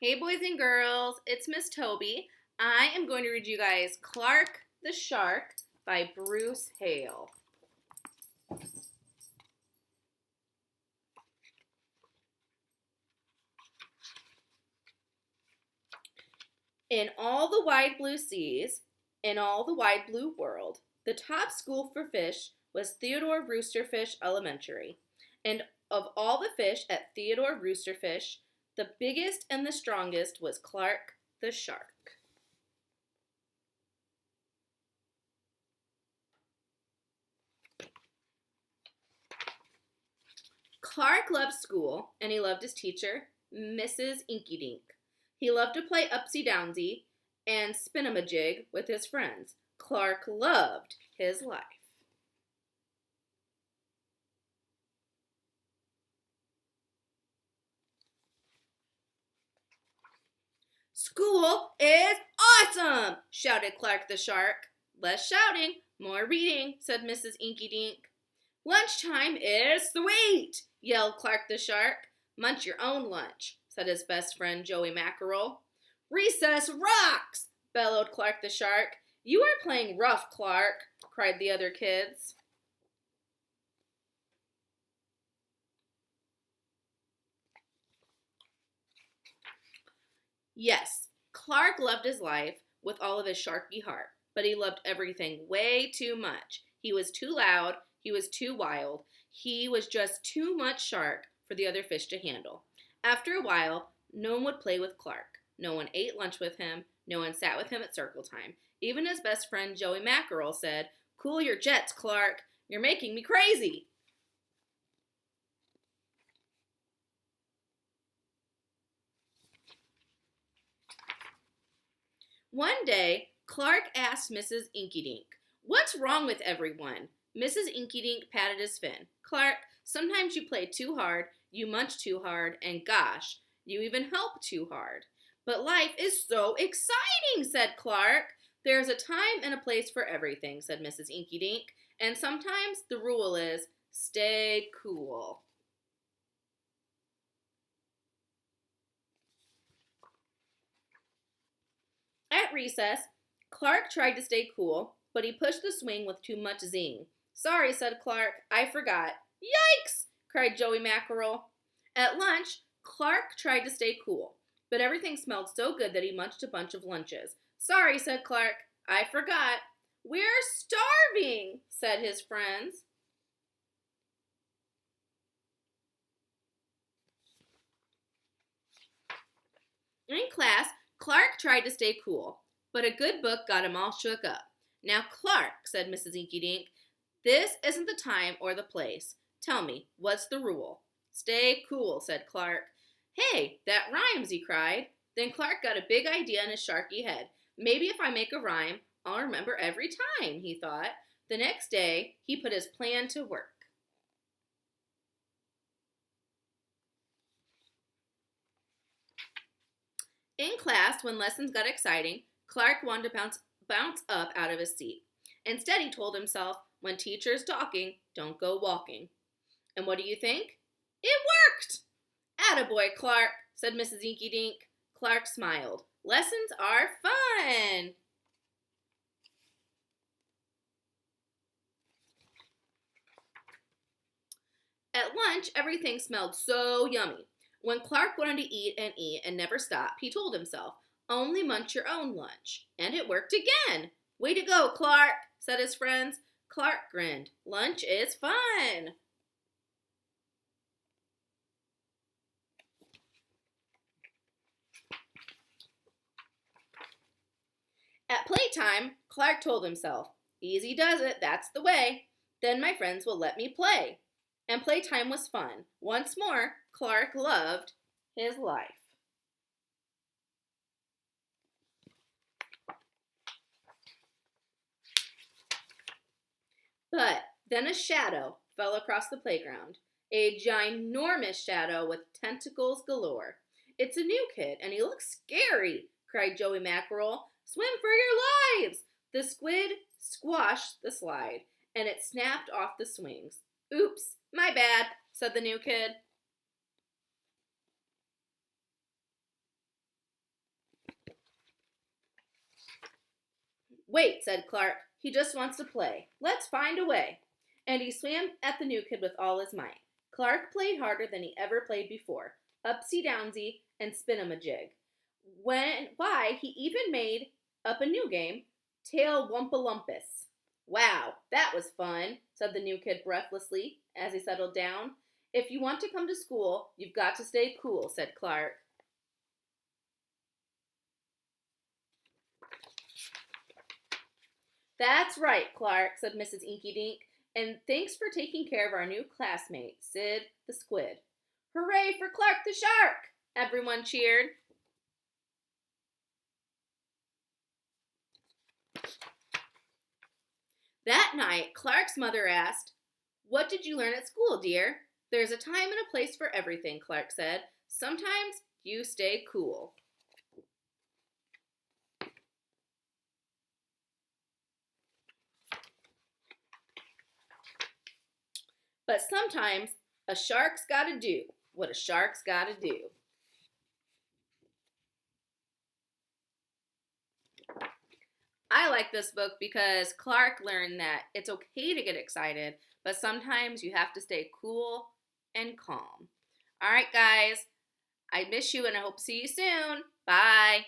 Hey, boys and girls, it's Miss Toby. I am going to read you guys Clark the Shark by Bruce Hale. In all the wide blue seas, in all the wide blue world, the top school for fish was Theodore Roosterfish Elementary. And of all the fish at Theodore Roosterfish, the biggest and the strongest was Clark the Shark. Clark loved school, and he loved his teacher, Mrs. Inky Dink. He loved to play upsy downsy and spin-a-majig with his friends. Clark loved his life. School is awesome, shouted Clark the Shark. Less shouting, more reading, said Mrs. Inky Dink. Lunchtime is sweet, yelled Clark the Shark. Munch your own lunch, said his best friend Joey Mackerel. Recess rocks, bellowed Clark the Shark. You are playing rough, Clark, cried the other kids. Yes, Clark loved his life with all of his sharky heart, but he loved everything way too much. He was too loud, he was too wild, he was just too much shark for the other fish to handle. After a while, no one would play with Clark. No one ate lunch with him. No one sat with him at circle time. Even his best friend Joey Mackerel said, "Cool your jets, Clark. You're making me crazy." One day, Clark asked Mrs. Inkydink, "What's wrong with everyone?" Mrs. Inkydink patted his fin. "Clark, sometimes you play too hard, you munch too hard, and gosh, you even help too hard." "But life is so exciting," said Clark. "There's a time and a place for everything," said Mrs. Inkydink, "and sometimes the rule is stay cool." At recess, Clark tried to stay cool, but he pushed the swing with too much zing. "Sorry," said Clark, "I forgot." "Yikes!" cried Joey Mackerel. At lunch, Clark tried to stay cool, but everything smelled so good that he munched a bunch of lunches. "Sorry," said Clark, "I forgot." "We're starving," said his friends. In class, Clark tried to stay cool, but a good book got him all shook up. "Now, Clark," said Mrs. Inkydink, "this isn't the time or the place. Tell me, what's the rule?" "Stay cool," said Clark. "Hey, that rhymes," he cried. Then Clark got a big idea in his sharky head. "Maybe if I make a rhyme, I'll remember every time," he thought. The next day, he put his plan to work. In class, when lessons got exciting, Clark wanted to bounce up out of his seat. Instead, he told himself, "When teacher's talking, don't go walking." And what do you think? It worked! "Attaboy, Clark," said Mrs. Inkydink. Clark smiled. Lessons are fun! At lunch, everything smelled so yummy. When Clark wanted to eat and never stop, he told himself, "Only munch your own lunch." And it worked again. "Way to go, Clark," said his friends. Clark grinned. Lunch is fun. At playtime, Clark told himself, "Easy does it, that's the way. Then my friends will let me play." And playtime was fun. Once more, Clark loved his life. But then a shadow fell across the playground. A ginormous shadow with tentacles galore. "It's a new kid, and he looks scary," cried Joey Mackerel. "Swim for your lives!" The squid squashed the slide, and it snapped off the swings. "Oops, my bad," said the new kid. Wait, said Clark. He just wants to play. Let's find a way. And he swam at the new kid with all his might. Clark played harder than he ever played before, upsy downsy and spin-em-a-jig. Why, he even made up a new game, Tail Wumpalumpus. Wow, that was fun, said the new kid breathlessly as he settled down. If you want to come to school, you've got to stay cool, said Clark. That's right, Clark, said Mrs. Inky Dink, and thanks for taking care of our new classmate, Sid the Squid. Hooray for Clark the Shark! Everyone cheered. That night, Clark's mother asked, "What did you learn at school, dear?" "There's a time and a place for everything," Clark said. "Sometimes you stay cool." But sometimes a shark's gotta do what a shark's gotta do. I like this book because Clark learned that it's okay to get excited, but sometimes you have to stay cool and calm. All right, guys, I miss you and I hope to see you soon. Bye.